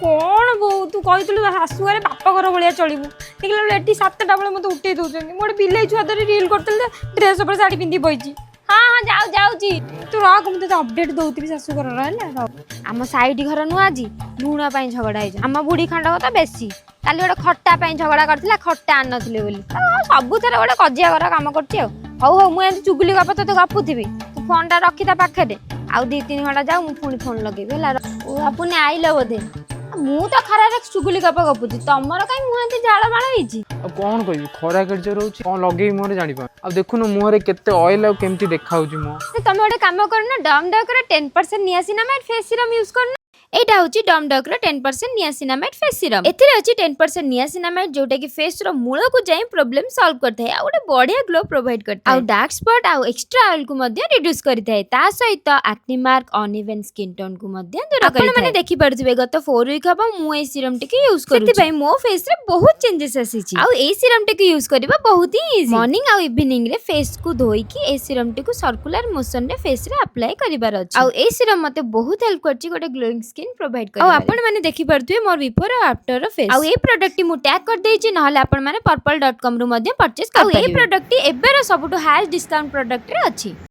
कौन बो तू कहतलु शाशु घरे बाप घर भाया चलू देखला एटी 7टा बेले मत उठे दौरान मोटे बिले छुआ धरी रिल करते ड्रेस पर शाढ़ी पिंधि बही हाँ हाँ जाऊ जाऊँगी तू रख मुझे अपडेट दौथि शाशु घर आम साइड घर नु आज लुण झगड़ा हो आम बुढ़ी खंड तो बेसी काली गोटे खट्टा झगड़ा करथिला खट्टा आन नथिले बोली सबु थरे गोटे कजिया घर काम करछि हौ हौ मु एंती चुगली गप तो गपुथिबि तू फोन टा रखी ता पाखरे आउ 2-3 घंटा जाऊ मु पुणी फोन लगेबी हला ओ आपण आइलो बोधे मु तो खरारे चुगली गप गपुथि तमर काई मु एंती झाळ माळ होईछि अब कौन कहबी खरा केजो रहउछि कोन लगेई मोरे जानि पा अब देखुनो मुहरे केते ऑयल आ केमती देखाउछि मु तमे गोटे काम करना डम डक रे 10% नियासिनामाइड फेस सीरम यूज करना एटा होची डम डक रे 10% नियासिनामाइड फेस सीरम एथिरे होची 10% नियासिनामाइड जोटा कि फेस रो मूल को जाई प्रॉब्लम सॉल्व करथाय आ गोटे बढ़िया ग्लो प्रोवाइड करथाय आ डार्क स्पॉट आ एक्स्ट्रा ऑयल को मध्ये रिड्यूस करथाय ता सहित acne mark uneven skin tone को मध्ये दूर करथाय आपण माने देखि परथिबे गत 4 वीक हबा मु ए सीरम टिके यूज करू सेति भाई मो फेस रे बहुत चेंजेस आसीची आ ए सीरम टिके यूज करबा बहुत ही इजी मॉर्निंग आ इवनिंग रे फेस को धोई की ए सीरम टिको सर्कुलर मोशन रे फेस रे अप्लाई करिबार अछि आ ए सीरम मते बहुत हेल्प करची गोटे ग्लोइंग स्किन प्रोवाइड कर आपण माने देखि परथुए मोर बिफोर और आफ्टर रो फेस आ ए प्रोडक्ट मु टैग कर देछि नहले आपण माने purple.com रु मध्ये परचेज कर आ ए प्रोडक्ट एबेर सबटु हाईएस्ट डिस्काउंट प्रोडक्ट रे अछि।